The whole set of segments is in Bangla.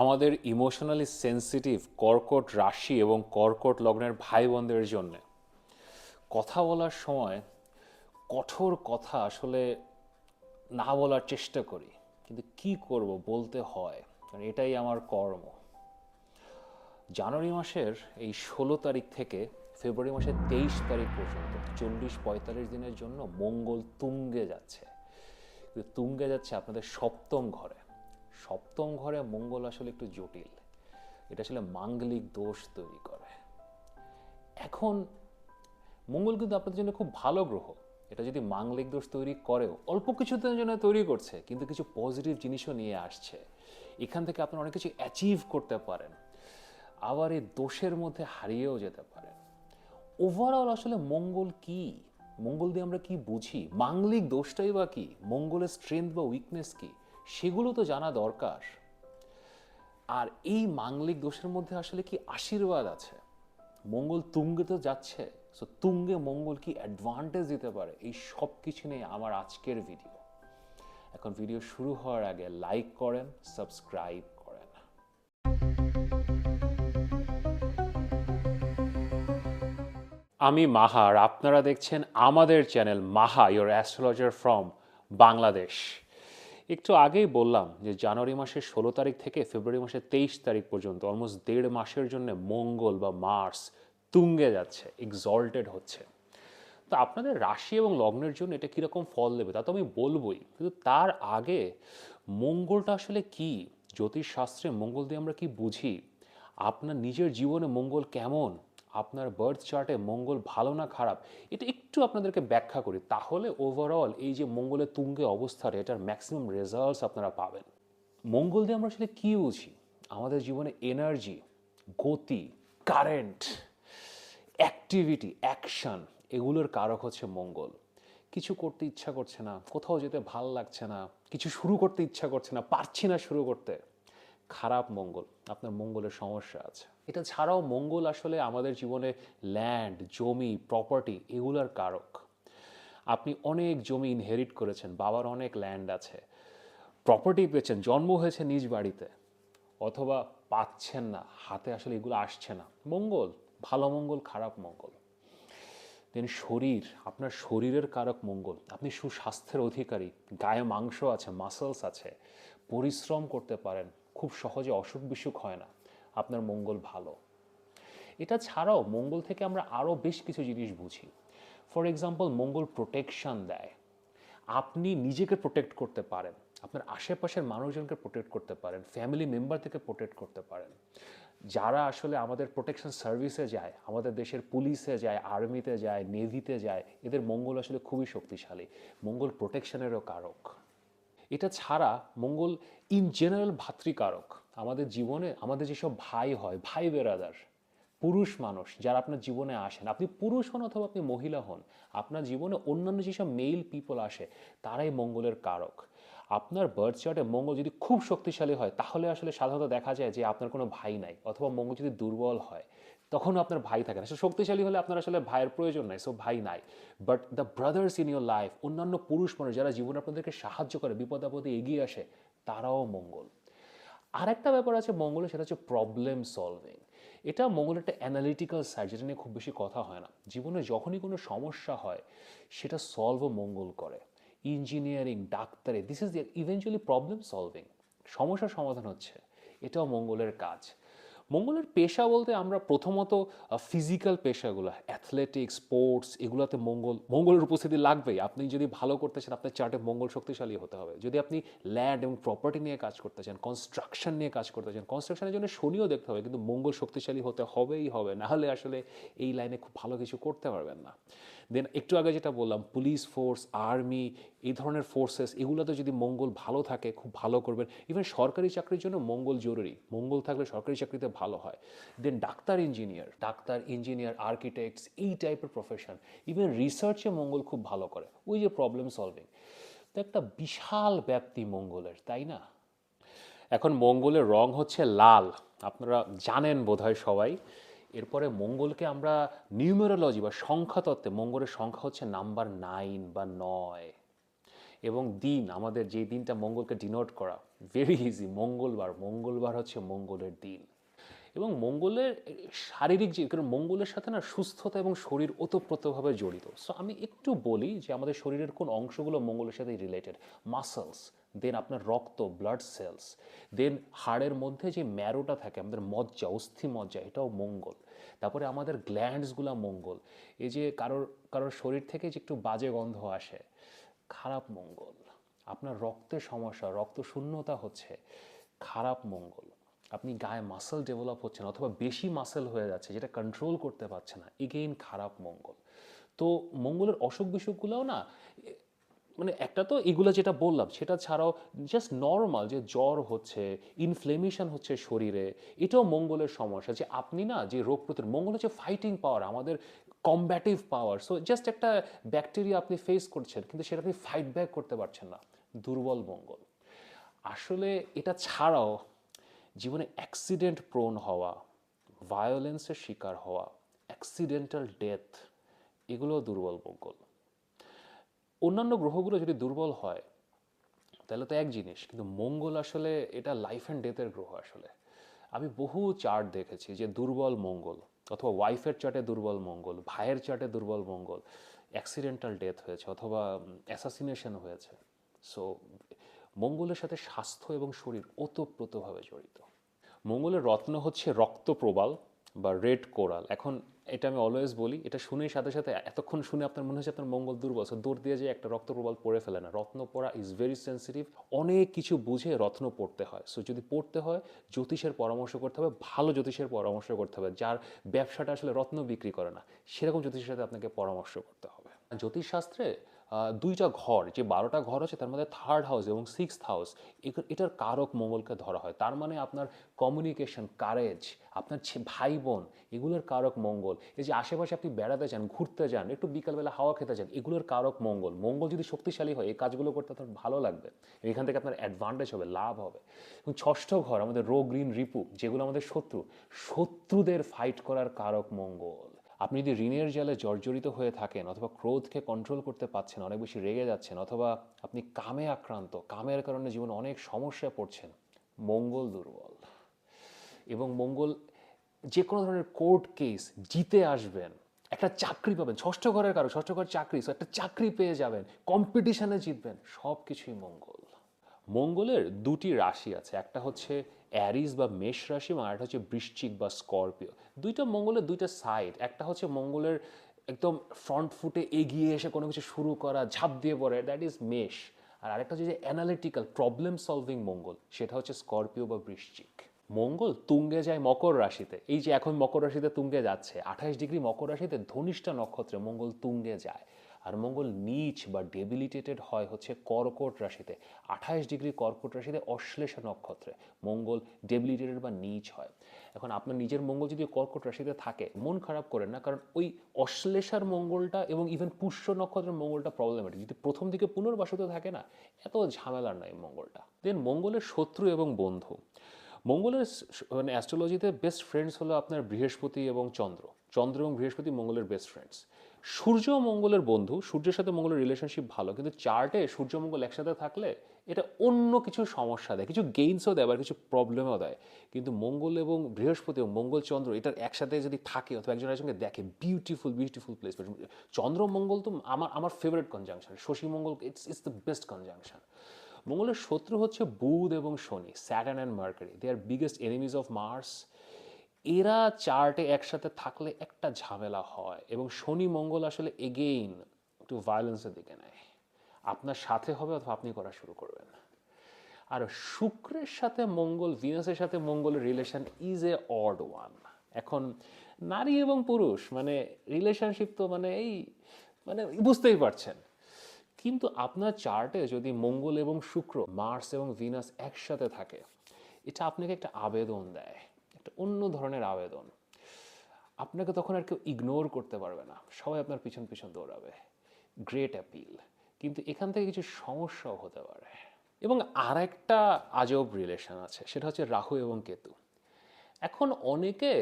আমাদের ইমোশনালি সেন্সিটিভ কর্কট রাশি এবং কর্কট লগ্নের ভাই বোনদের জন্য কথা বলার সময় কঠোর কথা আসলে না বলার চেষ্টা করি, কিন্তু কি করব, বলতে হয়, কারণ এটাই আমার কর্ম। জানুয়ারি মাসের এই 16 তারিখ থেকে ফেব্রুয়ারি মাসের 23 তারিখ পর্যন্ত 40-45 দিনের জন্য মঙ্গল তুঙ্গে যাচ্ছে। কিন্তু তুঙ্গে যাচ্ছে আপনাদের সপ্তম ঘরে। সপ্তম ঘরে মঙ্গল আসলে একটু জটিল, এটা আসলে মাঙ্গলিক দোষ তৈরি করে। এখন মঙ্গল কিন্তু আপনাদের জন্য খুব ভালো গ্রহ। এটা যদি মাঙ্গলিক দোষ তৈরি করেও অল্প কিছুদিনের জন্য তৈরি করছে, কিন্তু কিছু পজিটিভ জিনিসও নিয়ে আসছে। এখান থেকে আপনারা অনেক কিছু অ্যাচিভ করতে পারেন, আবার এই দোষের মধ্যে হারিয়েও যেতে পারেন। ওভারঅল আসলে মঙ্গল কি, মঙ্গল দিয়ে আমরা কি বুঝি, মাঙ্গলিক দোষটাই বা কি, মঙ্গলের স্ট্রেংথ বা উইকনেস কি, সেগুলো তো জানা দরকার। আর এই মাঙ্গলিক দোষের মধ্যে আসলে কি আশীর্বাদ আছে? মঙ্গল তুঙ্গে তো যাচ্ছে, সো তুঙ্গে মঙ্গল কি অ্যাডভান্টেজ দিতে পারে, এই সব কিছু নিয়ে আমার আজকের ভিডিও। এখন ভিডিও শুরু হওয়ার আগে লাইক করেন, সাবস্ক্রাইব করেন। আমি মাহা, আর আপনারা দেখছেন আমাদের channel Maha, your astrologer from Bangladesh. একটু আগেই বললাম যে জানুয়ারি মাসের 16 তারিখ থেকে ফেব্রুয়ারি মাসের 23 তারিখ পর্যন্ত অলমোস্ট 1.5 মাসের জন্য মঙ্গল বা মার্স তুঙ্গে যাচ্ছে, এক্সল্টেড হচ্ছে। তো আপনাদের রাশি এবং লগ্নের জন্য এটা কীরকম ফল দেবে তা তো আমি বলবোই, কিন্তু তার আগে মঙ্গলটা আসলে কি, জ্যোতিষশাস্ত্রে মঙ্গল দিয়ে আমরা কি বুঝি, আপনার নিজের জীবনে মঙ্গল কেমন, আপনার বার্থ চার্টে মঙ্গল ভালো না খারাপ, এটা একটু আপনাদেরকে ব্যাখ্যা করি, তাহলে ওভারঅল এই যে মঙ্গলের তুঙ্গে অবস্থাটা, এটার ম্যাক্সিমাম রেজাল্টস আপনারা পাবেন। মঙ্গল দিয়ে আমরা আসলে কি বুঝি, আমাদের জীবনে এনার্জি, গতি, কারেন্ট, অ্যাক্টিভিটি, অ্যাকশন, এগুলোর কারক হচ্ছে মঙ্গল। কিছু করতে ইচ্ছা করছে না, কোথাও যেতে ভাল লাগছে না, কিছু শুরু করতে ইচ্ছা করছে না, পারছি না শুরু করতে, খারাপ মঙ্গল, আপনার মঙ্গলের সমস্যা আছে। এটা ছাড়াও মঙ্গল আসলে আমাদের জীবনে ল্যান্ড, জমি, প্রপার্টি, এগুলোর কারক। আপনি অনেক জমি ইনহেরিট করেছেন, বাবার অনেক ল্যান্ড আছে, প্রপার্টি পেয়েছেন, জন্ম হয়েছে নিজ বাড়িতে, অথবা পাচ্ছেন না, হাতে আসলে এগুলো আসছে না, মঙ্গল, ভালো মঙ্গল, খারাপ মঙ্গল। দেন শরীর, আপনার শরীরের কারক মঙ্গল, আপনি সুস্বাস্থ্যের অধিকারী, গায়ে মাংস আছে, মাসলস আছে, পরিশ্রম করতে পারেন, খুব সহজে অসুখ বিসুখ হয় না, আপনার মঙ্গল ভালো। এটা ছাড়াও মঙ্গল থেকে আমরা আরও বেশ কিছু জিনিস বুঝি। ফর এক্সাম্পল, মঙ্গল প্রোটেকশন দেয়, আপনি নিজেকে প্রোটেক্ট করতে পারেন, আপনার আশেপাশের মানুষজনকে প্রোটেক্ট করতে পারেন, ফ্যামিলি মেম্বার থেকে প্রোটেক্ট করতে পারেন। যারা আসলে আমাদের প্রোটেকশন সার্ভিসে যায়, আমাদের দেশের পুলিশে যায়, আর্মিতে যায়, নেভিতে যায়, এদের মঙ্গল আসলে খুবই শক্তিশালী। মঙ্গল প্রোটেকশনেরও কারক। এটা ছাড়া মঙ্গল ইন জেনারেল ভাতৃকারক। আমাদের জীবনে আমাদের যেসব ভাই হয়, ভাই বেরাদার, পুরুষ মানুষ যারা আপনার জীবনে আসেন, আপনি পুরুষ হন অথবা আপনি মহিলা হন, আপনার জীবনে অন্যান্য যেসব মেল পিপল আসে, তারাই মঙ্গলের কারক। আপনার বার্থ চার্টে মঙ্গল যদি খুব শক্তিশালী হয়, তাহলে আসলে সাধারণত দেখা যায় যে আপনার কোনো ভাই নাই, অথবা মঙ্গল যদি দুর্বল হয়, তখনও আপনার ভাই থাকে না। সে শক্তিশালী হলে আপনার আসলে ভাইয়ের প্রয়োজন নাই, সো ভাই নাই। But the brothers in your life, অন্যান্য পুরুষ মানুষ যারা জীবনে আপনাদেরকে সাহায্য করে, বিপদ আপদে এগিয়ে আসে, তারাও মঙ্গল। আরেকটা ব্যাপার আছে মঙ্গলে, সেটা হচ্ছে প্রবলেম সলভিং। এটা মঙ্গলের একটা অ্যানালিটিক্যাল সাইড, যেটা নিয়ে খুব বেশি কথা হয় না। জীবনে যখনই কোনো সমস্যা হয়, সেটা সলভও মঙ্গল করে। ইঞ্জিনিয়ারিং, ডাক্তারি, this is eventually problem solving, সমস্যার সমাধান হচ্ছে, এটাও মঙ্গলের কাজ। মঙ্গলের পেশা বলতে আমরা প্রথমত ফিজিক্যাল পেশাগুলো, অ্যাথলেটিক্স, স্পোর্টস, এগুলোতে মঙ্গলের উপস্থিতি লাগবেই। আপনি যদি ভালো করতে চান, আপনার চার্টে মঙ্গল শক্তিশালী হতে হবে। যদি আপনি ল্যান্ড এবং প্রপার্টি নিয়ে কাজ করতে চান, কনস্ট্রাকশন নিয়ে কাজ করতে চান, কনস্ট্রাকশনের জন্য শনিও দেখতে হবে, কিন্তু মঙ্গল শক্তিশালী হতে হবেই হবে, নাহলে আসলে এই লাইনে খুব ভালো কিছু করতে পারবেন না। দেন একটু আগে যেটা বললাম, পুলিশ ফোর্স, আর্মি, এই ধরনের ফোর্সেস, এগুলোতে যদি মঙ্গল ভালো থাকে, খুব ভালো করবেন। ইভেন সরকারি চাকরির জন্য মঙ্গল জরুরি, মঙ্গল থাকলে সরকারি চাকরিতে ভালো হয়। দেন ডাক্তার ইঞ্জিনিয়ার আর্কিটেক্টস, এই টাইপের প্রফেশন, ইভেন রিসার্চে মঙ্গল খুব ভালো করে, ওই যে প্রবলেম সলভিং। তো একটা বিশাল ব্যাপ্তি মঙ্গলের, তাই না? এখন মঙ্গলের রং হচ্ছে লাল, আপনারা জানেন বোধহয় সবাই। এরপরে মঙ্গলকে আমরা নিউমেরোলজি বা সংখ্যাতত্ত্বে মঙ্গলের সংখ্যা হচ্ছে নাম্বার 9 বা 9। এবং দিন, আমাদের যে দিনটা মঙ্গলকে ডিনোট করা, ভেরি ইজি, মঙ্গলবার হচ্ছে মঙ্গলের দিন। এবং মঙ্গলের শারীরিক যে, কারণ মঙ্গলের সাথে না সুস্থতা এবং শরীর ওতপ্রোতভাবে জড়িত। সো আমি একটু বলি যে আমাদের শরীরের কোন অংশগুলো মঙ্গলের সাথে রিলেটেড। মাসলস, দেন আপনার রক্ত, ব্লাড সেলস, দেন হাড়ের মধ্যে যে ম্যারোটা থাকে, আমাদের মজ্জা, অস্থি মজ্জা, এটাও মঙ্গল। তারপরে আমাদের গ্ল্যান্ডসগুলো মঙ্গল। এই যে কারোর কারোর শরীর থেকে যে একটু বাজে গন্ধ আসে, খারাপ মঙ্গল। আপনার রক্তের সমস্যা, রক্ত শূন্যতা হচ্ছে, খারাপ মঙ্গল। আপনি গায়ে মাসল ডেভেলপ হচ্ছে না অথবা বেশি মাসল হয়ে যাচ্ছে যেটা কন্ট্রোল করতে পারছে না, এগেইন খারাপ মঙ্গল। তো মঙ্গলের অসুখ বিসুখগুলোও না, মানে একটা তো এগুলো যেটা বললাম সেটা ছাড়াও জাস্ট নর্মাল যে জ্বর হচ্ছে, ইনফ্লেমেশন হচ্ছে শরীরে, এটাও মঙ্গলের সমস্যা। যে আপনি না যে রোগ প্রতিরোধ, মঙ্গল হচ্ছে ফাইটিং পাওয়ার, আমাদের কম্ব্যাটিভ পাওয়ার। সো জাস্ট একটা ব্যাকটেরিয়া আপনি ফেস করছেন কিন্তু সেটা আপনি ফাইট ব্যাক করতে পারছেন না, দুর্বল মঙ্গল। আসলে এটা ছাড়াও জীবনে অ্যাক্সিডেন্ট প্রোন হওয়া, ভায়োলেন্সের শিকার হওয়া, অ্যাক্সিডেন্টাল ডেথ, এগুলো দুর্বল মঙ্গল। অন্যান্য গ্রহগুলো যদি দুর্বল হয় তাহলে তো এক জিনিস, কিন্তু মঙ্গল আসলে এটা লাইফ অ্যান্ড ডেথের গ্রহ আসলে। আমি বহু চার্ট দেখেছি যে দুর্বল মঙ্গল, অথবা ওয়াইফের চার্টে দুর্বল মঙ্গল, ভাইয়ের চার্টে দুর্বল মঙ্গল, অ্যাক্সিডেন্টাল ডেথ হয়েছে অথবা অ্যাসাসিনেশন হয়েছে। সো মঙ্গলের সাথে স্বাস্থ্য এবং শরীর ওতপ্রোতভাবে জড়িত। মঙ্গলের রত্ন হচ্ছে রক্তপ্রবাল বা রেড কোরাল। এখন এটা আমি অলওয়েজ বলি, এটা শুনেই সাথে সাথে এতক্ষণ শুনে আপনার মনে হচ্ছে আপনার মঙ্গল দুর্বল, সো দৌড় দিয়ে যে একটা রক্তপ্রবাল পড়ে ফেলে না। রত্ন পড়া ইজ ভেরি সেন্সিটিভ, অনেক কিছু বুঝে রত্ন পড়তে হয়। সো যদি পড়তে হয় জ্যোতিষের পরামর্শ করতে হবে, ভালো জ্যোতিষের পরামর্শ করতে হবে, যার ব্যবসাটা আসলে রত্ন বিক্রি করে না, সেরকম জ্যোতিষের সাথে আপনাকে পরামর্শ করতে হবে। জ্যোতিষশাস্ত্রে দুইটা ঘর, যে 12টা ঘর আছে তার মধ্যে থার্ড হাউস এবং সিক্সথ হাউস, এটার কারক মঙ্গলকে ধরা হয়। তার মানে আপনার কমিউনিকেশন, কারেজ, আপনার ভাই বোন, এগুলোর কারক মঙ্গল। এই যে আশেপাশে আপনি বেড়াতে যান, ঘুরতে যান, একটু বিকালবেলা হাওয়া খেতে যান, এগুলোর কারক মঙ্গল। মঙ্গল যদি শক্তিশালী হয় এই কাজগুলো করতে আপনার ভালো লাগবে, এখান থেকে আপনার অ্যাডভান্টেজ হবে, লাভ হবে। এবং ষষ্ঠ ঘর আমাদের রোগ, ঋণ, রিপু, যেগুলো আমাদের শত্রু, শত্রুদের ফাইট করার কারক মঙ্গল। আপনি যদি ঋণের জালে জর্জরিত হয়ে থাকেন অথবা ক্রোধকে কন্ট্রোল করতে পারছেন, অনেক বেশি রেগে যাচ্ছেন, অথবা আপনি কামে আক্রান্ত, কামের কারণে জীবনে অনেক সমস্যায় পড়ছেন, মঙ্গল দুর্বল। এবং মঙ্গল যে কোনো ধরনের কোর্ট কেস জিতে আসবেন, একটা চাকরি পাবেন, ষষ্ঠ ঘরের কারো, ষষ্ঠ ঘর চাকরি, একটা চাকরি পেয়ে যাবেন, কম্পিটিশনে জিতবেন, সব কিছুই মঙ্গল। মঙ্গলের দুটি রাশি আছে, একটা হচ্ছে অ্যারিস বা মেষ রাশি এবং আরেকটা হচ্ছে বৃশ্চিক বা স্করপিও। দুইটা মঙ্গলের দুইটা সাইড, একটা হচ্ছে মঙ্গলের একদম ফ্রন্ট ফুটে এগিয়ে এসে কোনো কিছু শুরু করা, ঝাঁপ দিয়ে পড়ে, দ্যাট ইজ মেষ। আর আরেকটা হচ্ছে যে অ্যানালিটিক্যাল প্রবলেম সলভিং মঙ্গল, সেটা হচ্ছে স্করপিও বা বৃশ্চিক। মঙ্গল তুঙ্গে যায় মকর রাশিতে, এই যে এখন মকর রাশিতে তুঙ্গে যাচ্ছে, 28 ডিগ্রি মকর রাশিতে ধনিষ্ঠা নক্ষত্রে মঙ্গল তুঙ্গে যায়। আর মঙ্গল নিচ বা ডেবিলিটেটেড হয় হচ্ছে কর্কট রাশিতে, 28 ডিগ্রি কর্কট রাশিতে অশ্লেষা নক্ষত্রে মঙ্গল ডেবিলিটেটেড বা নিচ হয়। এখন আপনার নিজের মঙ্গল যদি কর্কট রাশিতে থাকে, মন খারাপ করেন না, কারণ ওই অশ্লেষার মঙ্গলটা এবং ইভেন পুষ্য নক্ষত্রের মঙ্গলটা প্রবলেমেটিক, যদি প্রথম দিকে পুনর্বাসিত থাকে না, এত ঝামেলার নয় মঙ্গলটা। দেন মঙ্গলের শত্রু এবং বন্ধু। মঙ্গলের মানে অ্যাস্ট্রোলজিতে বেস্ট ফ্রেন্ডস হলো আপনার বৃহস্পতি এবং চন্দ্র। চন্দ্র এবং বৃহস্পতি মঙ্গলের বেস্ট ফ্রেন্ডস। সূর্য মঙ্গলের বন্ধু, সূর্যের সাথে মঙ্গলের রিলেশনশিপ ভালো, কিন্তু চার্টে সূর্য মঙ্গল একসাথে থাকলে এটা অন্য কিছু সমস্যা দেয়, কিছু গেইনসও দেয় আবার কিছু প্রবলেমও দেয়। কিন্তু মঙ্গল এবং বৃহস্পতি এবং মঙ্গল চন্দ্র এটার একসাথে যদি থাকে অথবা একজনের সঙ্গে দেখে, বিউটিফুল বিউটিফুল প্লেস। চন্দ্র মঙ্গল তো আমার আমার ফেভারিট কনজাংশন, শশী মঙ্গল ইটস দ্য বেস্ট কনজাংশন। মঙ্গলের শত্রু হচ্ছে বুধ এবং শনি, Saturn and Mercury, they are biggest enemies of Mars. এরা চার্টে একসাথে থাকলে একটা ঝামেলা হয়, এবং শনি মঙ্গল আসলে এগেইন একটু ভায়োলেন্সের দিকে নেয়, আপনার সাথে হবে অথবা আপনি করা শুরু করবেন। আর শুক্রের সাথে মঙ্গল, ভিনাসের সাথে মঙ্গলের relation is a odd one. এখন নারী এবং পুরুষ মানে রিলেশনশিপ তো মানে এই মানে বুঝতেই পারছেন। কিন্তু আপনার চার্টে যদি মঙ্গল এবং শুক্র, মার্স এবং ভিনাস একসাথে থাকে, এটা আপনাকে একটা আবেদন দেয়, একটা অন্য ধরনের আবেদন। আপনাকে তখন আর কেউ ইগনোর করতে পারবে না, সবাই আপনার পিছন পিছন দৌড়াবে, গ্রেট অ্যাপিল। কিন্তু এখান থেকে কিছু সমস্যাও হতে পারে। এবং আর একটা আজব রিলেশন আছে, সেটা হচ্ছে রাহু এবং কেতু। এখন অনেকে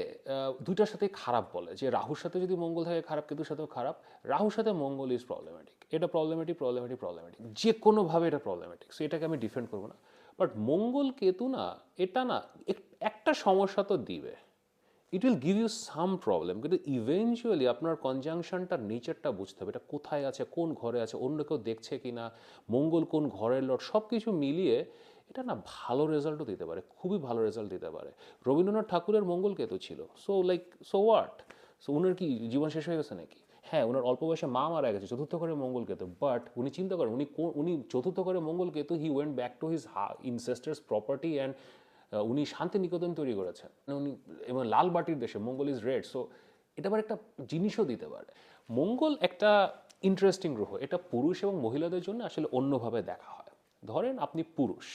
দুইটার সাথে খারাপ বলে, যে রাহুর সাথে যদি মঙ্গল থাকে খারাপ, কেতুর সাথেও খারাপ। রাহুর সাথে মঙ্গল ইজ প্রবলেমেটিক, এটা প্রবলেমেটিক প্রবলেমেটিক প্রবলেমেটিক, যে কোনোভাবে এটা প্রবলেমেটিক, সো এটাকে আমি ডিফেন্ড করবো না। বাট মঙ্গল কেতু না, এটা না একটা সমস্যা তো দিবে, it will give you some problem, কিন্তু ইভেনচুয়ালি আপনার কনজাংশনটার নেচারটা বুঝতে হবে, এটা কোথায় আছে, কোন ঘরে আছে, অন্য কেউ দেখছে কি না, মঙ্গল কোন ঘরের লর্ড, সব কিছু মিলিয়ে এটা না ভালো রেজাল্টও দিতে পারে, খুবই ভালো রেজাল্ট দিতে পারে। রবীন্দ্রনাথ ঠাকুরের মঙ্গল কেতু ছিল, so like so what, so উনার কি জীবন শেষ হয়ে গেছে নাকি? হ্যাঁ, ওনার অল্প বয়সে মা মারা গেছে, চতুর্থ ঘরে মঙ্গল কেতু, বাট উনি চিন্তা করেন উনি চতুর্থ ঘরে মঙ্গল কেতু, he went back to his ancestors property and উনি শান্তিনিকেতন তৈরি করেছেন, মানে উনি এবং লাল বাটির দেশে, মঙ্গল ইজ রেড, সো এটা আবার একটা জিনিসও দিতে পারে। মঙ্গল একটা ইন্টারেস্টিং গ্রহ, এটা পুরুষ এবং মহিলাদের জন্য আসলে অন্যভাবে দেখা হয়। ধরেন আপনি পুরুষ,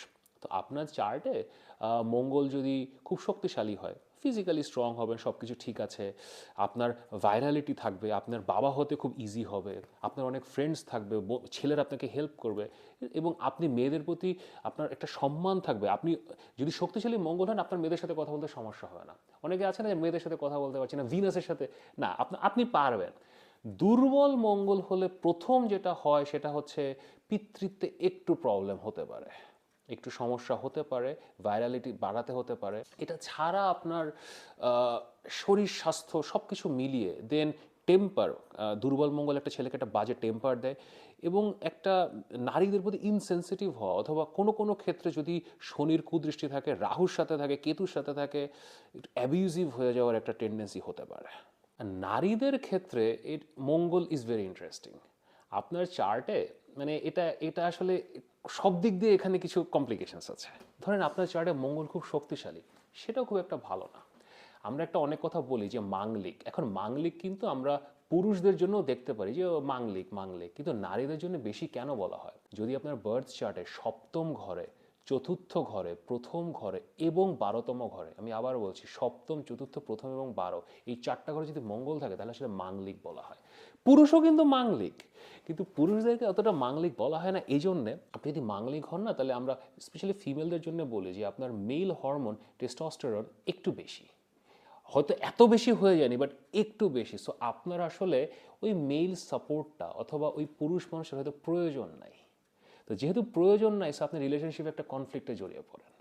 তো আপনার চার্টে মঙ্গল যদি খুব শক্তিশালী হয়, ফিজিক্যালি স্ট্রং হবেন, সব কিছু ঠিক আছে, আপনার ভাইরালিটি থাকবে, আপনার বাবা হতে খুব ইজি হবে, আপনার অনেক ফ্রেন্ডস থাকবে, ছেলেরা আপনাকে হেল্প করবে, এবং আপনি মেয়েদের প্রতি আপনার একটা সম্মান থাকবে। আপনি যদি শক্তিশালী মঙ্গল হন, আপনার মেয়েদের সাথে কথা বলতে সমস্যা হবে না। অনেকে আছে না, মেয়েদের সাথে কথা বলতে পারছি না, ভিনাসের সাথে, না, আপনি পারবেন। দুর্বল মঙ্গল হলে প্রথম যেটা হয় সেটা হচ্ছে পিতৃত্বে একটু প্রবলেম হতে পারে, একটু সমস্যা হতে পারে, ভাইরালিটি বাড়াতে হতে পারে। এটা ছাড়া আপনার শরীর স্বাস্থ্য সব কিছু মিলিয়ে দেন টেম্পার, দুর্বল মঙ্গল একটা ছেলেকে একটা বাজে টেম্পার দেয়, এবং একটা নারীদের প্রতি ইনসেনসিটিভ হওয়া, অথবা কোনো কোনো ক্ষেত্রে যদি শনির কুদৃষ্টি থাকে, রাহুর সাথে থাকে, কেতুর সাথে থাকে, অ্যাবিউজিভ হয়ে যাওয়ার একটা টেন্ডেন্সি হতে পারে। আর নারীদের ক্ষেত্রে মঙ্গল ইজ ভেরি ইন্টারেস্টিং। আপনার চার্টে মানে এটা এটা আসলে সব দিক দিয়ে এখানে কিছু কমপ্লিকেশনস আছে। ধরেন আপনার চার্টে মঙ্গল খুব শক্তিশালী, সেটাও খুব একটা ভালো না। আমরা একটা অনেক কথা বলি যে মাঙ্গলিক, এখন মাঙ্গলিক কিন্তু আমরা পুরুষদের জন্য দেখতে পারি যে মাঙ্গলিক মাঙ্গলিক, কিন্তু নারীদের জন্য বেশি কেন বলা হয়? যদি আপনার বার্থ চার্টে সপ্তম ঘরে, চতুর্থ ঘরে, প্রথম ঘরে এবং 12তম ঘরে, আমি আবার বলছি সপ্তম, চতুর্থ, প্রথম এবং 12, এই চারটা ঘরে যদি মঙ্গল থাকে তাহলে আসলে মাঙ্গলিক বলা হয়। পুরুষও কিন্তু মাঙ্গলিক, কিন্তু পুরুষদেরকে অতটা মাঙ্গলিক বলা হয় না। এই জন্যে আপনি যদি মাঙ্গলিক হন না, তাহলে আমরা স্পেশালি ফিমেলদের জন্য বলি যে আপনার মেল হরমোন টেস্টোস্টেরন একটু বেশি, হয়তো এত বেশি হয়ে যায়নি বাট একটু বেশি, সো আপনার আসলে ওই মেল সাপোর্টটা অথবা ওই পুরুষ মানুষের হয়তো প্রয়োজন নাই। তো যেহেতু প্রয়োজন নাই, সো আপনি রিলেশনশিপে একটা কনফ্লিক্টে জড়িয়ে পড়েন,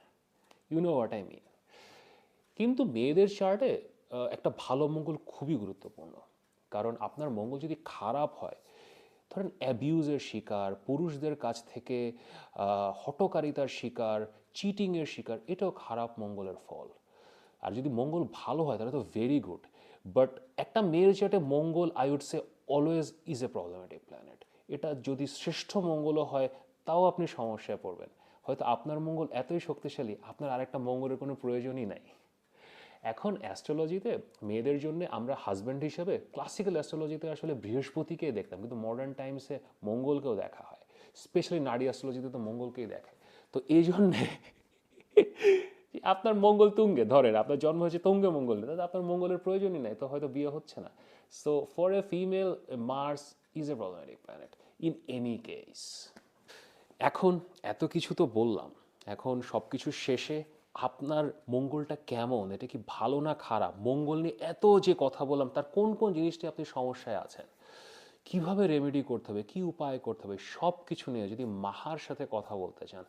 you know what I mean. কিন্তু মেয়েদের চার্টে একটা ভালো মঙ্গল খুবই গুরুত্বপূর্ণ, কারণ আপনার মঙ্গল যদি খারাপ হয়, ধরেন অ্যাবিউজের শিকার, পুরুষদের কাছ থেকে হঠকারিতার শিকার, চিটিংয়ের শিকার, এটাও খারাপ মঙ্গলের ফল। আর যদি মঙ্গল ভালো হয় তাহলে তো ভেরি গুড, বাট একটা মেয়ের চার্টে মঙ্গল I would say always is a problematic planet. এটা যদি শ্রেষ্ঠ মঙ্গলও হয় তাও আপনি সমস্যায় পড়বেন। হয়তো আপনার মঙ্গল এতই শক্তিশালী, আপনার আরেকটা মঙ্গলের কোনো প্রয়োজনই নাই। এখন অ্যাস্ট্রোলজিতে মেয়েদের জন্য আমরা হাজব্যান্ড হিসেবে ক্লাসিক্যাল অ্যাস্ট্রোলজিতে আসলে বৃহস্পতিকেই দেখতাম, কিন্তু মডার্ন টাইমসে মঙ্গলকেও দেখা হয়, স্পেশালি নারী অ্যাস্ট্রোলজিতে তো মঙ্গলকেই দেখে। তো এই জন্যে আপনার মঙ্গল তুঙ্গে, ধরেন আপনার জন্ম হয়েছে তুঙ্গে মঙ্গল, তাহলে আপনার মঙ্গলের প্রয়োজনই নাই, তো হয়তো বিয়ে হচ্ছে না। So for a female, Mars is a problematic planet in any case. এখন এত কিছু তো বললাম, এখন সব কিছু শেষে আপনার মঙ্গলটা কেমন, এটা কি ভালো না খারাপ, মঙ্গল নিয়ে এত যে কথা বললাম তার কোন কোন জিনিসটি আপনি সমস্যায় আছেন, কিভাবে রেমেডি করতে হবে, কি উপায় করতে হবে, সব কিছু নিয়ে যদি মাহার সাথে কথা বলতে চান,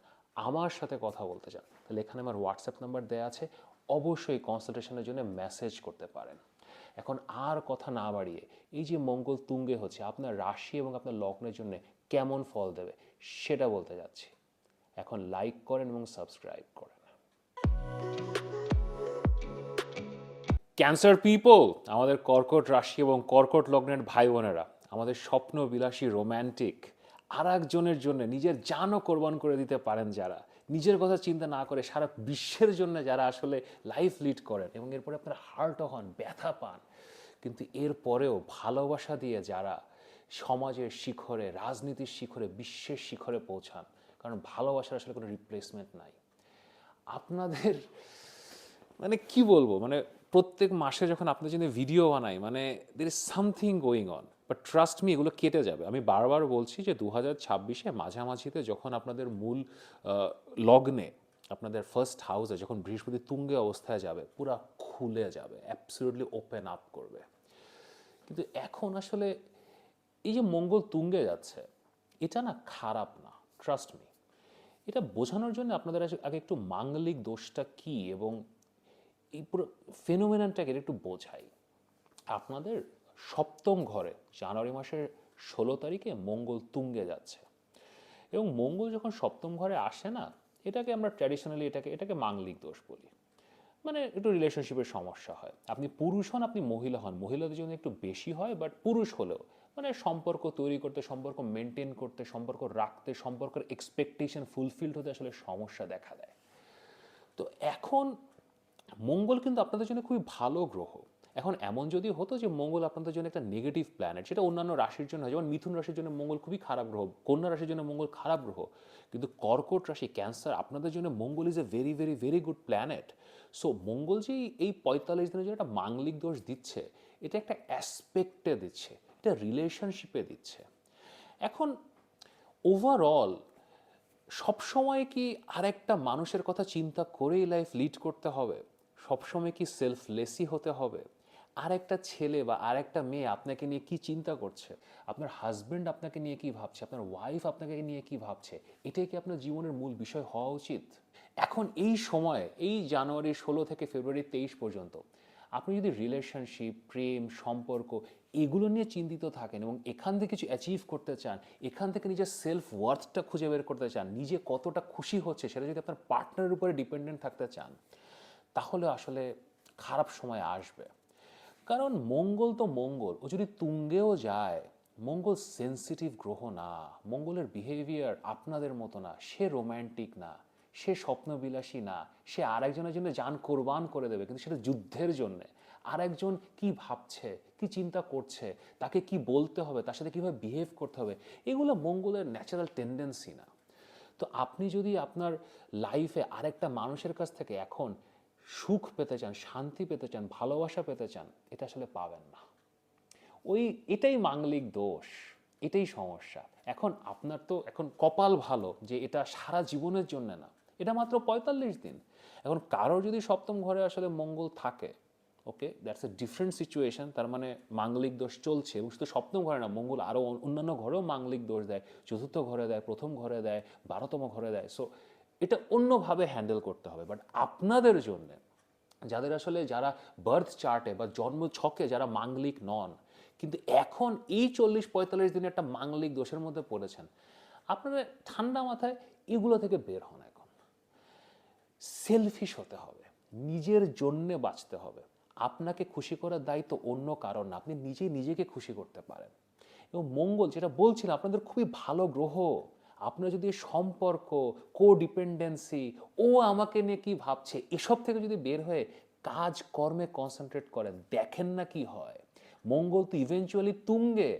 আমার সাথে কথা বলতে চান, তাহলে এখানে আমার হোয়াটসঅ্যাপ নাম্বার দেওয়া আছে, অবশ্যই কনসালটেশনের জন্য মেসেজ করতে পারেন। এখন আর কথা না বাড়িয়ে, এই যে মঙ্গল তুঙ্গে হচ্ছে, আপনার রাশি এবং আপনার লগ্নের জন্য কেমন ফল দেবে সেটা বলতে যাচ্ছি। এখন লাইক করেন এবং সাবস্ক্রাইব করেন। ক্যান্সার পিপল, আমাদের কর্কট রাশি এবং কর্কট লগ্নের ভাই বোনেরা, আমাদের স্বপ্ন বিলাসী রোম্যান্টিক, আর একজনের জন্য নিজের জানও কোরবান করে দিতে পারেন যারা, নিজের কথা চিন্তা না করে সারা বিশ্বের জন্য যারা আসলে লাইফ লিড করেন, এবং এরপরে আপনার হার্টও হন, ব্যথা পান, কিন্তু এরপরেও ভালোবাসা দিয়ে যারা সমাজের শিখরে, রাজনীতির শিখরে, বিশ্বের শিখরে পৌঁছান, কারণ ভালোবাসার আসলে কোনো রিপ্লেসমেন্ট নাই। আপনাদের মানে কি বলবো, মানে প্রত্যেক মাসে যখন আপনার জন্য ভিডিও বানাই, মানে there is something going on, but trust me, এগুলো কেটে যাবে। আমি বারবার বলছি যে 2026-এ মাঝামাঝিতে যখন আপনাদের মূল লগ্নে, আপনাদের ফার্স্ট হাউসে যখন বৃহস্পতি তুঙ্গে অবস্থায় যাবে, পুরা খুলে যাবে, অ্যাবসলিউটলি ওপেন আপ করবে। কিন্তু এখন আসলে এই যে মঙ্গল তুঙ্গে যাচ্ছে, এটা না খারাপ না, ট্রাস্ট মি। এটা বোঝানোর জন্য আপনাদের আগে একটু মাঙ্গলিক দোষটা কি এবং এই পুরো ফেনোমেননটাকে একটু বোঝাই। আপনাদের সপ্তম ঘরে জানুয়ারি মাসের 16 তারিখে মঙ্গল তুঙ্গে যাচ্ছে এবং মঙ্গল যখন সপ্তম ঘরে আসে না, এটাকে আমরা ট্র্যাডিশনালি এটাকে এটাকে মাঙ্গলিক দোষ বলি। মানে একটু রিলেশনশিপের সমস্যা হয়, আপনি পুরুষ হন আপনি মহিলা হন, মহিলাদের জন্য একটু বেশি হয়, বাট পুরুষ হলেও মানে সম্পর্ক তৈরি করতে, সম্পর্ক মেনটেন করতে, সম্পর্ক রাখতে, সম্পর্কের এক্সপেকটেশন ফুলফিলড হতে আসলে সমস্যা দেখা দেয়। তো এখন মঙ্গল কিন্তু আপনাদের জন্য খুবই ভালো গ্রহ। এখন এমন যদি হতো যে মঙ্গল আপনাদের জন্য একটা নেগেটিভ প্ল্যানেট, সেটা অন্যান্য রাশির জন্য হয়, যেমন মিথুন রাশির জন্য মঙ্গল খুবই খারাপ গ্রহ, কন্যা রাশির জন্য মঙ্গল খারাপ গ্রহ, কিন্তু কর্কট রাশি, ক্যান্সার, আপনাদের জন্য মঙ্গল is a very very very good planet. So মঙ্গল যে এই 45 দিনের জন্য একটা মাঙ্গলিক দোষ দিচ্ছে, এটা একটা অ্যাসপেক্টে দিচ্ছে, এটা রিলেশনশিপে দিচ্ছে। এখন ওভারঅল সবসময় কি আরেকটা মানুষের কথা চিন্তা করেই লাইফ লিড করতে হবে? সবসময় কি সেলফলেসই হতে হবে? আরেকটা ছেলে বা আরেকটা মেয়ে আপনাকে নিয়ে কি চিন্তা করছে, আপনার হাজব্যান্ড আপনাকে নিয়ে কি ভাবছে, আপনার ওয়াইফ আপনাকে নিয়ে কি ভাবছে, এটাই কি আপনার জীবনের মূল বিষয় হওয়া উচিত? এখন এই সময়ে, এই জানুয়ারি 16 থেকে ফেব্রুয়ারি 23 পর্যন্ত আপনি যদি রিলেশনশিপ, প্রেম, সম্পর্ক এগুলো নিয়ে চিন্তিত থাকেন এবং এখান থেকে কিছু অ্যাচিভ করতে চান, এখান থেকে নিজের সেলফ ওয়ার্থটা খুঁজে বের করতে চান, নিজে কতটা খুশি হচ্ছে সেটা যদি আপনার পার্টনারের উপরে ডিপেন্ডেন্ট থাকতে চান, তাহলে আসলে খারাপ সময় আসবে। কারণ মঙ্গল তো মঙ্গল, ও যদি তুঙ্গেও যায়, মঙ্গল সেন্সিটিভ গ্রহ না, মঙ্গলের বিহেভিয়ার আপনাদের মতো না, সে রোম্যান্টিক না, সে স্বপ্নবিলাসী না, সে আরেকজনের জন্য জান কোরবান করে দেবে, কিন্তু সেটা যুদ্ধের জন্যে। আরেকজন কি ভাবছে, কি চিন্তা করছে, তাকে কি বলতে হবে, তার সাথে কীভাবে বিহেভ করতে হবে, এগুলো মঙ্গলের ন্যাচারাল টেন্ডেন্সি না। তো আপনি যদি আপনার লাইফে আরেকটা মানুষের কাছ থেকে এখন সুখ পেতে চান, শান্তি পেতে চান, ভালোবাসা পেতে চান, এটা আসলে পাবেন না। এটাই মাঙ্গলিক দোষ, এটাই সমস্যা। এখন আপনার তো এখন কপাল ভালো যে এটা সারা জীবনের জন্য না, এটা মাত্র 45 দিন। এখন কারোর যদি সপ্তম ঘরে আসলে মঙ্গল থাকে, ওকে, দ্যাটস এ ডিফারেন্ট সিচুয়েশন, তার মানে মাঙ্গলিক দোষ চলছে, এবং শুধু সপ্তম ঘরে না, মঙ্গল আরও অন্যান্য ঘরেও মাঙ্গলিক দোষ দেয়, চতুর্থ ঘরে দেয়, প্রথম ঘরে দেয়, 12তম ঘরে দেয়। সো এটা অন্যভাবে হ্যান্ডেল করতে হবে। বাট আপনাদের জন্যে, যাদের আসলে যারা বার্থ চার্টে বা জন্ম ছকে যারা মাঙ্গলিক নন, কিন্তু এখন এই 40-45 দিনে একটা মাঙ্গলিক দোষের মধ্যে পড়েছেন, আপনারা ঠান্ডা মাথায় এগুলো থেকে বের হন। এখন সেলফিশ হতে হবে, নিজের জন্যে বাঁচতে হবে। আপনাকে খুশি করার দায়িত্ব অন্য কারণ না, আপনি নিজেই নিজেকে খুশি করতে পারেন। এবং মঙ্গল, যেটা বলছিলাম, আপনাদের খুবই ভালো গ্রহ। আপনার যদি সম্পর্ক, কোডিপেন্ডেন্সি, ও আমাকে নিয়ে কি ভাবছে, এসব থেকে যদি বের হয়ে কাজ কর্মে কনসেন্ট্রেট করেন, দেখেন না কি হয়। মঙ্গল তো ইভেনচুয়ালি তুঙ্গে,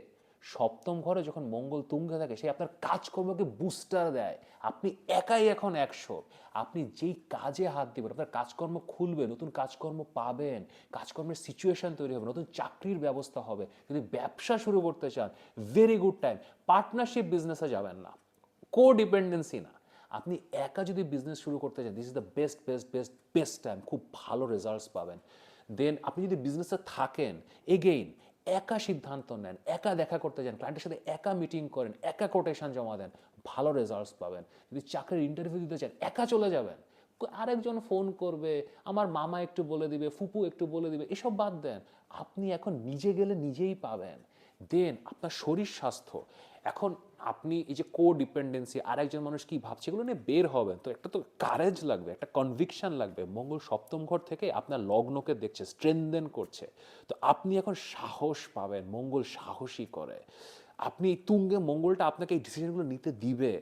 সপ্তম ঘরে যখন মঙ্গল তুঙ্গে থাকে, সে আপনার কাজকর্মকে বুস্টার দেয়। আপনি একাই এখন 100। আপনি যেই কাজে হাত দিবেন, আপনার কাজকর্ম খুলবে, নতুন কাজকর্ম পাবেন, কাজকর্মের সিচুয়েশন তৈরি হবে, নতুন চাকরির ব্যবস্থা হবে। যদি ব্যবসা শুরু করতে চান, ভেরি গুড টাইম। পার্টনারশিপ বিজনেসে যাবেন না, কোডিপেন্ডেন্সি না। আপনি একা যদি বিজনেস শুরু করতে চান, this is the best best best best time, খুব ভালো রেজাল্টস পাবেন। দেন আপনি যদি বিজনেসে থাকেন, এগেইন একা সিদ্ধান্ত নেন, একা দেখা করতে যান, ক্লায়েন্টের সাথে একা মিটিং করেন, একা কোটেশন জমা দেন, ভালো রেজাল্টস পাবেন। যদি চাকরির ইন্টারভিউ দিতে চান, একা চলে যাবেন, আরেকজন ফোন করবে, আমার মামা একটু বলে দিবে, ফুপু একটু বলে দিবে, এসব বাদ দেন। আপনি এখন নিজে গেলে নিজেই পাবেন। দেন আপনার শরীর স্বাস্থ্য, এখন আপনি এই যে কোডিপেন্ডেন্সি, আরেকজন মানুষ কি ভাবছে, এগুলো নিয়ে বের হবেন, তো একটা তো কারেজ লাগবে, একটা কনভিকশন লাগবে। মঙ্গল সপ্তম ঘর থেকে আপনার লগ্নকে দেখছে, স্ট্রেনদেন করছে, তো আপনি এখন সাহস পাবেন। মঙ্গল সাহসী করে। আপনি তুঙ্গে, মঙ্গলটা আপনাকে এই ডিসিশনগুলো নিতে দিবে।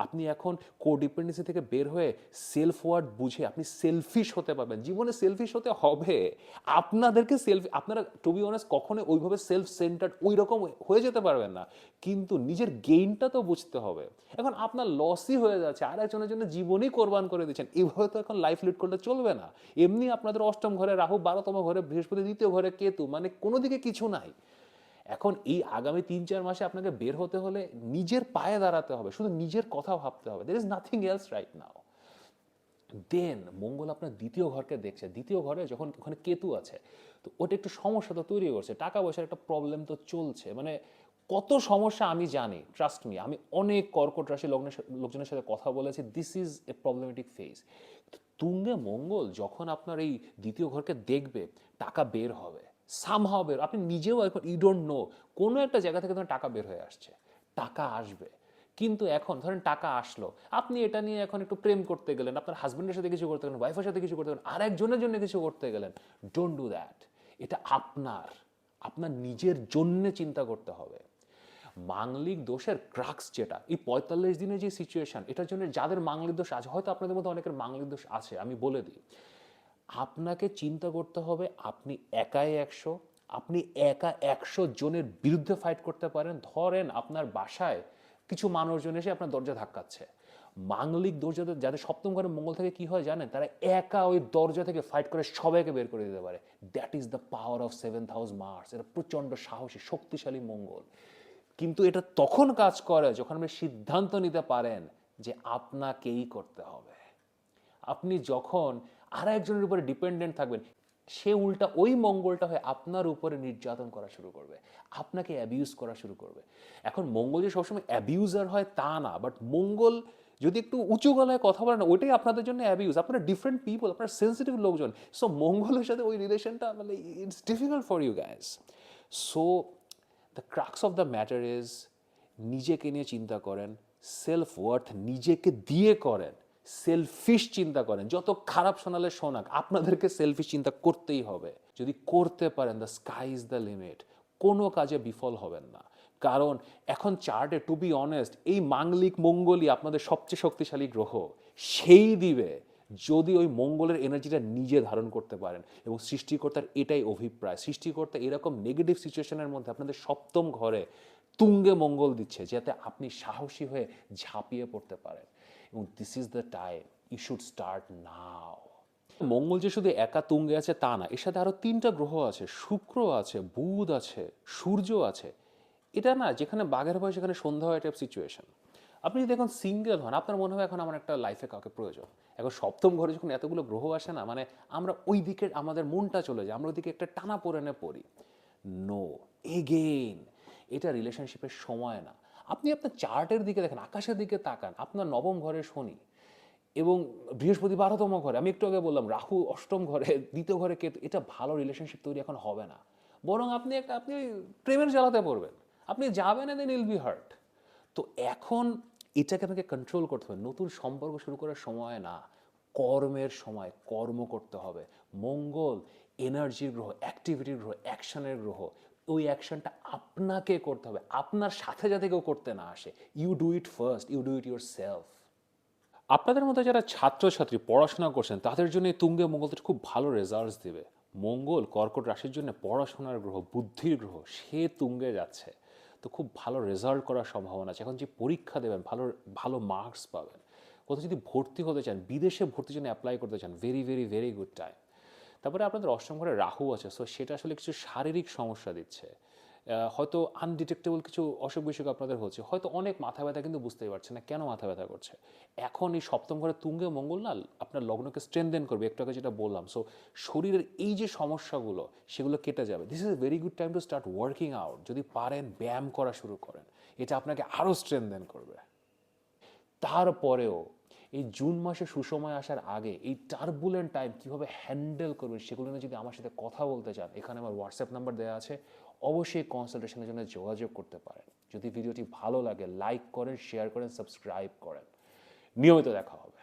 আপনি এখন কোডিপেন্ডেন্সি থেকে বের হয়ে সেলফ ওয়ার্থ বুঝে আপনি সেলফিশ হতে পারবেন। জীবনে সেলফিশ হতে হবে। আপনাদেরকে আপনারা টু বি অনেস্ট কখনো ওইভাবে সেলফ সেন্টার্ড ওই রকম হয়ে যেতে পারবেন না, কিন্তু নিজের গেইনটা তো বুঝতে হবে। এখন আপনার লসই হয়ে যাচ্ছে, আর একজনের জন্য জীবনই কোরবান করে দিচ্ছেন, এইভাবে তো এখন লাইফ লিড করলে চলবে না। এমনি আপনাদের অষ্টম ঘরে রাহু, 12তম ঘরে বৃহস্পতি, দ্বিতীয় ঘরে কেতু, মানে কোনো দিকে কিছু নাই। এখন এই আগামী 3-4 মাসে আপনাকে বের হতে হলে নিজের পায়ে দাঁড়াতে হবে, শুধু নিজের কথা ভাবতে হবে। There is nothing else right now. Then মঙ্গল আপনার দ্বিতীয় ঘরকে দেখছে, দ্বিতীয় ঘরে যখন ওখানে কেতু আছে, তো ওটা একটু সমস্যা তো তৈরি করছে, টাকা পয়সার একটা প্রবলেম তো চলছে, মানে কত সমস্যা আমি জানি, ট্রাস্ট মি, আমি অনেক কর্কট রাশি লোকজনের সাথে কথা বলেছি, this is a problematic phase. তুঙ্গে মঙ্গল যখন আপনার এই দ্বিতীয় ঘরকে দেখবে, টাকা বের হবে, সামহাও বের, আপনি নিজেও এখন ইউ ডোন্ট নো, কোনো একটা জায়গা থেকে ধরেন টাকা বের হয়ে আসছে, টাকা আসবে। কিন্তু এখন ধরেন টাকা আসলো, আপনি এটা নিয়ে এখন একটু প্রেম করতে গেলেন, আপনার হাজব্যান্ডের সাথে কিছু করতে গেলেন, ওয়াইফের সাথে কিছু করতে গেলেন, আর একজনের জন্য কিছু করতে গেলেন, ডোন্ট ডু দ্যাট। এটা আপনার আপনার নিজের জন্যে চিন্তা করতে হবে। মাঙ্গলিক দোষের ক্রাক্স যেটা, এই 45 দিনের যে সিচুয়েশন, এটার জন্য যাদের মাঙ্গলিক দোষ আছে, হয়তো আপনাদের মধ্যে অনেকের মাঙ্গলিক দোষ আছে, আমি বলে দিই, আপনাকে চিন্তা করতে হবে আপনি একাই 100, আপনি একা 100 জনের বিরুদ্ধে ফাইট করতে পারেন। ধরেন আপনার বাসায় কিছু মানুষজন এসে আপনার দরজা ধাক্কাচ্ছে, মাঙ্গলিক দোষ যাদের যাদের সপ্তম ঘরে মঙ্গল থেকে কি হয় জানেন, তারা একা ওই দরজা থেকে ফাইট করে সবাইকে বের করে দিতে পারে। That is the power of 7th house Mars. এটা প্রচণ্ড সাহসী শক্তিশালী মঙ্গল। কিন্তু এটা তখন কাজ করে যখন আপনি সিদ্ধান্ত নিতে পারেন যে আপনাকেই করতে হবে। আপনি যখন আর একজনের উপরে ডিপেন্ডেন্ট থাকবেন, সে উল্টা ওই মঙ্গলটা হয়ে আপনার উপরে নির্যাতন করা শুরু করবে, আপনাকে অ্যাবিউজ করা শুরু করবে। এখন মঙ্গল যে সবসময় অ্যাবিউজার হয় তা না, বাট মঙ্গল যদি একটু উঁচু গলায় কথা বলে না, ওইটাই আপনাদের জন্য অ্যাবিউজ। আপনারা ডিফারেন্ট পিপল, আপনারা সেন্সিটিভ লোকজন, সো মঙ্গলের সাথে ওই রিলেশনটা মানে it's difficult for you guys. So the crux of the matter is, নিজেকে নিয়ে চিন্তা করেন, সেলফ ওয়ার্থ নিজেকে দিয়ে করেন, সেলফিশ চিন্তা করেন। যত খারাপ শোনালে শোনাক, আপনাদেরকে সেলফিশ চিন্তা করতেই হবে। যদি করতে পারেন, the sky is the limit, কোনো কাজে বিফল হবেন না। কারণ এখন চার্টে, টু বি অনেস্ট, এই মাঙ্গলিক মঙ্গলই আপনাদের সবচেয়ে শক্তিশালী গ্রহ, সেই দিবে যদি ওই মঙ্গলের এনার্জিটা নিজে ধারণ করতে পারেন। এবং সৃষ্টিকর্তার এটাই অভিপ্রায়, সৃষ্টিকর্তা এরকম নেগেটিভ সিচুয়েশনের মধ্যে আপনাদের সপ্তম ঘরে তুঙ্গে মঙ্গল দিচ্ছে, যাতে আপনি সাহসী হয়ে ঝাঁপিয়ে পড়তে পারেন। এবং this is the time, you should start now. মঙ্গল যে শুধু একা তুঙ্গে আছে তা না, এর সাথে আরো 3টা গ্রহ আছে, শুক্র আছে, বুধ আছে, সূর্য আছে। এটা না যেখানে বাঘের ভয় সেখানে সন্ধ্যা হয় টাইপ সিচুয়েশন। আপনি যদি এখন সিঙ্গেল হন, আপনার মনে হবে এখন আমার একটা লাইফে কাউকে প্রয়োজন। এখন সপ্তম ঘরে যখন এতগুলো গ্রহ আসে না, মানে আমরা ওই দিকে আমাদের মনটা চলে যায়, আমরা ওই দিকে একটা টানা পড়ে পড়ি। নো, এগেইন, এটা রিলেশনশিপের সময় না। আপনি আপনার চার্টের দিকে দেখেন, আকাশের দিকে তাকান, আপনার নবম ঘরে শনি এবং বৃহস্পতি 12তম ঘরে, আমি একটু আগে বললাম রাহু 8ম ঘরে, দ্বিতীয় ঘরে কেতু। এটা ভালো রিলেশনশিপ তৈরি এখন হবে না, বরং আপনি প্রেমের জ্বালাতে পড়বেন, আপনি যাবেন and then will be hurt. তো এখন এটাকে আপনাকে কন্ট্রোল করতে হবে। নতুন সম্পর্ক শুরু করার সময় না, কর্মের সময়, কর্ম করতে হবে। মঙ্গল এনার্জির গ্রহ, অ্যাক্টিভিটির গ্রহ, অ্যাকশনের গ্রহ। ওই অ্যাকশনটা আপনাকে করতে হবে, আপনার সাথে যাতে কেউ করতে না আসে। You do it first, you do it yourself. আপনাদের মধ্যে যারা ছাত্রছাত্রী পড়াশোনা করছেন, তাদের জন্য এই তুঙ্গে মঙ্গলটা খুব ভালো রেজাল্টস দেবে। মঙ্গল কর্কট রাশির জন্য পড়াশোনার গ্রহ, বুদ্ধির গ্রহ, সে তুঙ্গে যাচ্ছে, তো খুব ভালো রেজাল্ট করার সম্ভাবনা আছে। এখন যে পরীক্ষা দেবেন, ভালো ভালো মার্কস পাবেন। কোথাও যদি ভর্তি হতে চান, বিদেশে ভর্তির জন্য অ্যাপ্লাই করতে চান, very very very good time. তারপরে আপনাদের অষ্টম ঘরে রাহু আছে, সো সেটা আসলে কিছু শারীরিক সমস্যা দিচ্ছে। হয়তো আনডিটেক্টেবল কিছু অসুখ বিসুখ আপনাদের হচ্ছে, হয়তো অনেক মাথা ব্যথা, কিন্তু বুঝতেই পারছেন না কেন মাথা ব্যথা করছে। এখন এই সপ্তম ঘরে তুঙ্গে মঙ্গল না আপনার লগ্নকে স্ট্রেনদেন করবে, একটু আগে যেটা বললাম। সো শরীরের এই যে সমস্যাগুলো, সেগুলো কেটে যাবে। This is a very good time to start working out. যদি পারেন ব্যায়াম করা শুরু করেন, এটা আপনাকে আরও স্ট্রেনদেন করবে। তারপরেও এই জুন মাসে সুসময় আসার আগে এই টার্বুলেন্ট টাইম কীভাবে হ্যান্ডেল করবেন, সেগুলো নিয়ে যদি আমার সাথে কথা বলতে চান, এখানে আমার হোয়াটসঅ্যাপ নাম্বার দেওয়া আছে, অবশ্যই কনসালটেশনের জন্য যোগাযোগ করতে পারেন। যদি ভিডিওটি ভালো লাগে, লাইক করেন, শেয়ার করেন, সাবস্ক্রাইব করেন। নিয়মিত দেখা হবে।